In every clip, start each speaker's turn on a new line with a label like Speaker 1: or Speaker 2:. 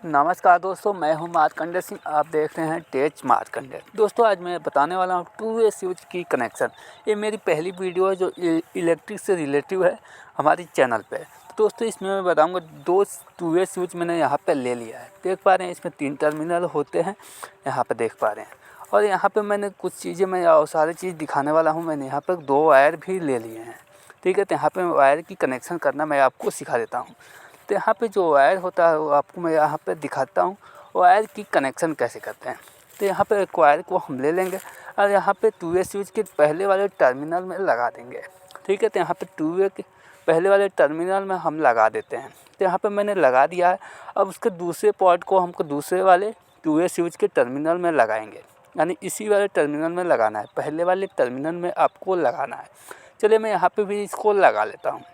Speaker 1: नमस्कार दोस्तों, मैं हूं मार्कंडे सिंह। आप देख रहे हैं टेच मार्कंडे। दोस्तों, आज मैं बताने वाला हूं 2 वे स्विच की कनेक्शन। ये मेरी पहली वीडियो है जो इलेक्ट्रिक से रिलेटिव है हमारी चैनल पे। तो दोस्तों, इसमें मैं बताऊंगा 2 वे स्विच मैंने यहाँ पे ले लिया है। देख पा रहे हैं इसमें 3 टर्मिनल होते हैं, यहाँ पर देख पा रहे हैं। और यहाँ पर मैंने कुछ चीज़ें मैं और सारी चीज़ दिखाने वाला हूँ। मैंने यहाँ पर 2 वायर भी ले लिए हैं, ठीक है। तो यहाँ पर वायर की कनेक्शन करना मैं आपको सिखा देता हूँ। तो यहाँ पे जो वायर होता है वो आपको मैं यहाँ पे दिखाता हूँ वायर की कनेक्शन कैसे करते हैं। तो यहाँ पे एक वायर को हम ले लेंगे और यहाँ पे 2 वे स्विच के पहले वाले टर्मिनल में लगा देंगे, ठीक है। तो यहाँ पे 2 वे के पहले वाले टर्मिनल में हम लगा देते हैं। तो यहाँ पे मैंने लगा दिया है। अब उसके दूसरे पॉइंट को हमको दूसरे वाले 2 वे स्विच के टर्मिनल में लगाएंगे, यानी इसी वाले टर्मिनल में लगाना है, पहले वाले टर्मिनल में आपको लगाना है। चलिए मैं यहाँ पर भी इसको लगा लेता हूँ।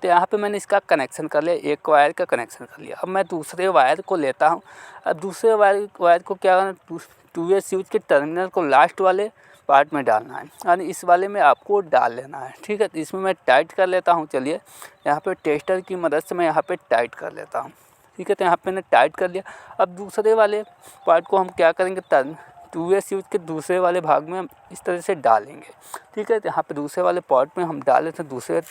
Speaker 1: तो यहाँ पे मैंने इसका कनेक्शन कर लिया, एक वायर का कनेक्शन कर लिया। अब मैं दूसरे वायर को लेता हूँ। अब दूसरे वायर को क्या करना, 2 वे स्विच के टर्मिनल को लास्ट वाले पार्ट में डालना है, यानी इस वाले में आपको डाल लेना है, ठीक है। तो इसमें मैं टाइट कर लेता हूँ। चलिए यहाँ पे टेस्टर की मदद से मैं यहाँ पे टाइट कर लेता हूँ, ठीक है। तो यहाँ पे मैंने टाइट कर लिया। अब दूसरे वाले पार्ट को हम क्या करेंगे, 2 वे स्विच के दूसरे वाले भाग में हम इस तरह से डालेंगे, ठीक है। तो यहाँ पे दूसरे वाले पॉइंट में हम डाले थे दूसरे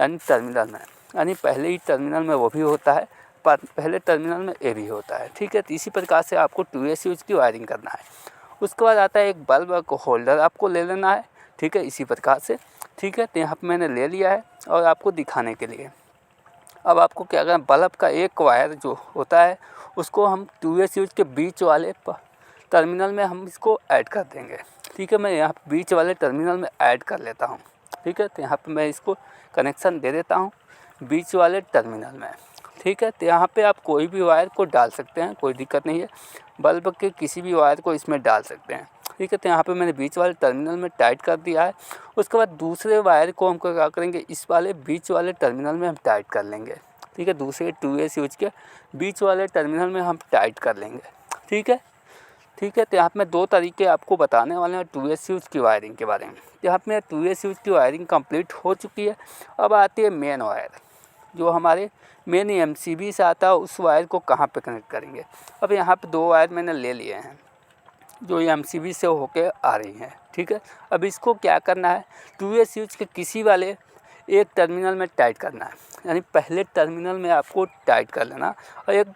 Speaker 1: यानी टर्मिनल में, यानी पहले ही टर्मिनल में वो भी होता है, पहले टर्मिनल में ए भी होता है, ठीक है। तो इसी प्रकार से आपको 2 वे स्विच की वायरिंग करना है। उसके बाद आता है एक बल्ब को होल्डर आपको ले लेना है, ठीक है, इसी प्रकार से, ठीक है। तो यहाँ पर मैंने ले लिया है और आपको दिखाने के लिए। अब आपको क्या करना, बल्ब का एक वायर जो होता है उसको हम 2 वे स्विच के बीच वाले टर्मिनल में हम इसको ऐड कर देंगे, ठीक है। मैं यहाँ बीच वाले टर्मिनल में ऐड कर लेता हूँ, ठीक है। तो यहाँ पे मैं इसको कनेक्शन दे देता हूँ बीच वाले टर्मिनल में, ठीक है। तो यहाँ पे आप कोई भी वायर को डाल सकते हैं, कोई दिक्कत नहीं है। बल्ब के किसी भी वायर को इसमें डाल सकते हैं, ठीक है। तो यहाँ पे मैंने बीच वाले टर्मिनल में टाइट कर दिया है। उसके बाद दूसरे वायर को हम क्या करेंगे, इस वाले बीच वाले टर्मिनल में हम टाइट कर लेंगे, ठीक है। दूसरे 2 वे स्विच के बीच वाले टर्मिनल में हम टाइट कर लेंगे, ठीक है, ठीक है। तो यहाँ पे मैं 2 तरीके आपको बताने वाले हैं 2 वे स्विच की वायरिंग के बारे में। यहाँ पे 2 वे स्विच की वायरिंग कंप्लीट हो चुकी है। अब आती है मेन वायर, जो हमारे मेन एमसीबी से आता है, उस वायर को कहाँ पे कनेक्ट करेंगे। अब यहाँ पे 2 वायर मैंने ले लिए हैं जो एमसीबी से होके आ रही हैं, ठीक है। अब इसको क्या करना है, 2 वे स्विच के किसी वाले एक टर्मिनल में टाइट करना है, यानी पहले टर्मिनल में आपको टाइट कर लेना और एक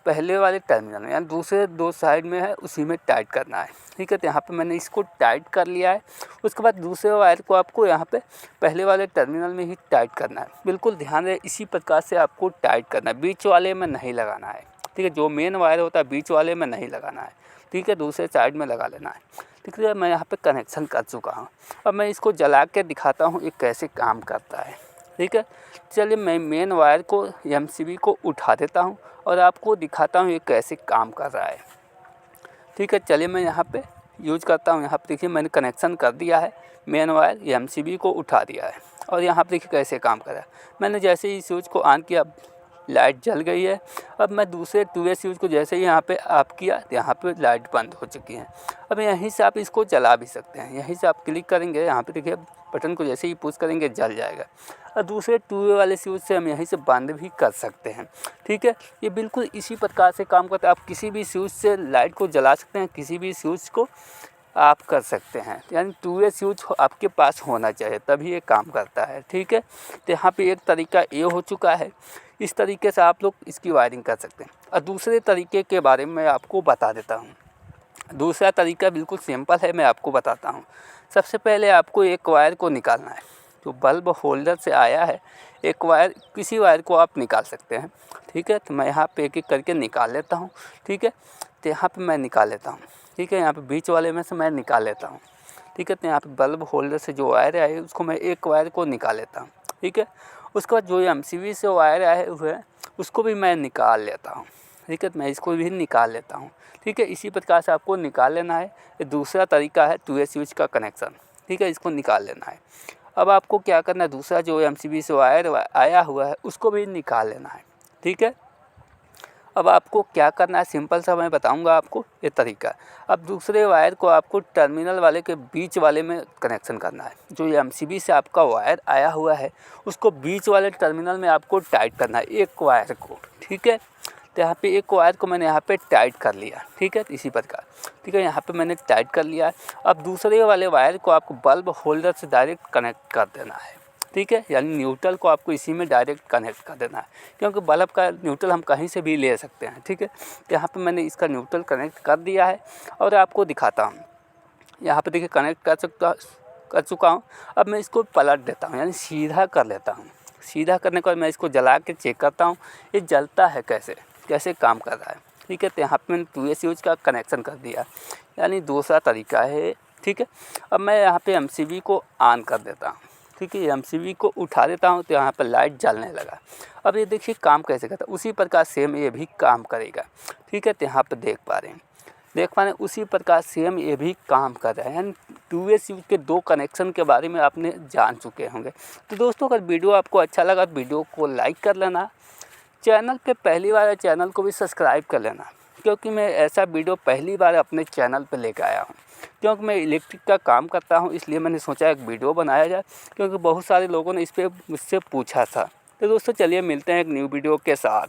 Speaker 1: पहले वाले टर्मिनल में, यानी दूसरे 2 साइड में है उसी में टाइट करना है, ठीक है। तो यहाँ पे मैंने इसको टाइट कर लिया है। उसके बाद दूसरे वायर को आपको यहाँ पे पहले वाले टर्मिनल में ही टाइट करना है। बिल्कुल ध्यान रहे, इसी प्रकार से आपको टाइट करना है, बीच वाले में नहीं लगाना है, ठीक है। जो मेन वायर होता है बीच वाले में नहीं लगाना है, ठीक है, दूसरे साइड में लगा लेना है, ठीक है। मैं यहाँ पर कनेक्शन कर चुका हूँ। अब मैं इसको जला के दिखाता हूँ ये कैसे काम करता है, ठीक है। चलिए मैं मेन वायर को एमसीबी को उठा देता हूँ और आपको दिखाता हूँ ये कैसे काम कर रहा है, ठीक है। चलिए मैं यहाँ पे यूज करता हूँ। यहाँ पे देखिए मैंने कनेक्शन कर दिया है, मेन वायर एमसीबी को उठा दिया है और यहाँ पे देखिए कैसे काम कर रहा है। मैंने जैसे ही स्विच को ऑन किया लाइट जल गई है। अब मैं दूसरे 2 वे स्विच को जैसे ही यहाँ पे ऑफ किया तो यहाँ पे लाइट बंद हो चुकी है। अब यहीं से आप इसको जला भी सकते हैं, यहीं से आप क्लिक करेंगे, यहाँ पे देखिए बटन को जैसे ही पुश करेंगे जल जाएगा। और दूसरे 2 वे वाले स्विच से हम यहीं से बंद भी कर सकते हैं, ठीक है। ये बिल्कुल इसी प्रकार से काम करता है। आप किसी भी स्विच से लाइट को जला सकते हैं, किसी भी स्विच को आप कर सकते हैं, यानी 2 वे स्विच आपके पास होना चाहिए तभी ये काम करता है, ठीक है। तो यहाँ पे एक तरीका ये हो चुका है, इस तरीके से आप लोग इसकी वायरिंग कर सकते हैं। और दूसरे तरीके के बारे में मैं आपको बता देता हूँ। दूसरा तरीका बिल्कुल सिंपल है, मैं आपको बताता हूँ। सबसे पहले आपको एक वायर को निकालना है, जो बल्ब होल्डर से आया है एक वायर, किसी वायर को आप निकाल सकते हैं, ठीक है। तो मैं यहाँ पे एक एक करके निकाल लेता हूँ, ठीक है। तो यहाँ पे मैं निकाल लेता हूँ, ठीक है। यहाँ पे बीच वाले में से मैं निकाल लेता हूँ, ठीक है। तो यहाँ पे बल्ब होल्डर से जो वायर आए उसको मैं एक वायर को निकाल लेता हूँ, ठीक है। उसके बाद जो एमसीबी से वायर आए हुए हैं उसको भी मैं निकाल लेता हूँ, ठीक है। तो मैं इसको भी निकाल लेता हूँ, ठीक है। इसी प्रकार से आपको निकाल लेना है। ये दूसरा तरीका है 2 वे स्विच का कनेक्शन, ठीक है, इसको निकाल लेना है। अब आपको क्या करना है, दूसरा जो एमसीबी से वायर आया हुआ है उसको भी निकाल लेना है, ठीक है। अब आपको क्या करना है, सिंपल सा मैं बताऊंगा आपको ये तरीका। अब दूसरे वायर को आपको टर्मिनल वाले के बीच वाले में कनेक्शन करना है। जो एमसीबी से आपका वायर आया हुआ है उसको बीच वाले टर्मिनल में आपको टाइट करना है, एक वायर को, ठीक है। तो यहाँ पे एक वायर को मैंने यहाँ पे टाइट कर लिया, ठीक है, इसी प्रकार, ठीक है, यहाँ पे मैंने टाइट कर लिया है। अब दूसरे वाले वायर को आपको बल्ब होल्डर से डायरेक्ट कनेक्ट कर देना है, ठीक है, यानी न्यूट्रल को आपको इसी में डायरेक्ट कनेक्ट कर देना है, क्योंकि बल्ब का न्यूट्रल हम कहीं से भी ले सकते हैं, ठीक है। यहाँ पे मैंने इसका न्यूट्रल कनेक्ट कर दिया है और आपको दिखाता हूँ। यहाँ पे देखिए कनेक्ट कर चुका हूँ। अब मैं इसको पलट देता हूँ, यानी सीधा कर लेता हूँ। सीधा करने के बाद मैं इसको जला के चेक करता हूँ ये जलता है कैसे काम कर रहा है, ठीक है। तो यहाँ पे मैंने 2A स्विच का कनेक्शन कर दिया, यानी दूसरा तरीका है, ठीक है। अब मैं यहाँ पे MCB को ऑन कर देता हूँ, ठीक है, MCB को उठा देता हूँ तो यहाँ पर लाइट जलने लगा। अब ये देखिए काम कैसे करता है, उसी प्रकार सेम ये भी काम करेगा, ठीक है। तो यहाँ पर देख पा रहे हैं उसी प्रकार सेम ये भी काम कर रहा है, यानी 2A स्विच के 2 कनेक्शन के बारे में आपने जान चुके होंगे। तो दोस्तों अगर वीडियो आपको अच्छा लगा तो वीडियो को लाइक कर लेना, चैनल पे पहली बार है चैनल को भी सब्सक्राइब कर लेना, क्योंकि मैं ऐसा वीडियो पहली बार अपने चैनल पे लेकर आया हूँ। क्योंकि मैं इलेक्ट्रिक का काम करता हूँ, इसलिए मैंने सोचा एक वीडियो बनाया जाए, क्योंकि बहुत सारे लोगों ने इस पर मुझसे पूछा था। तो दोस्तों चलिए मिलते हैं एक न्यू वीडियो के साथ।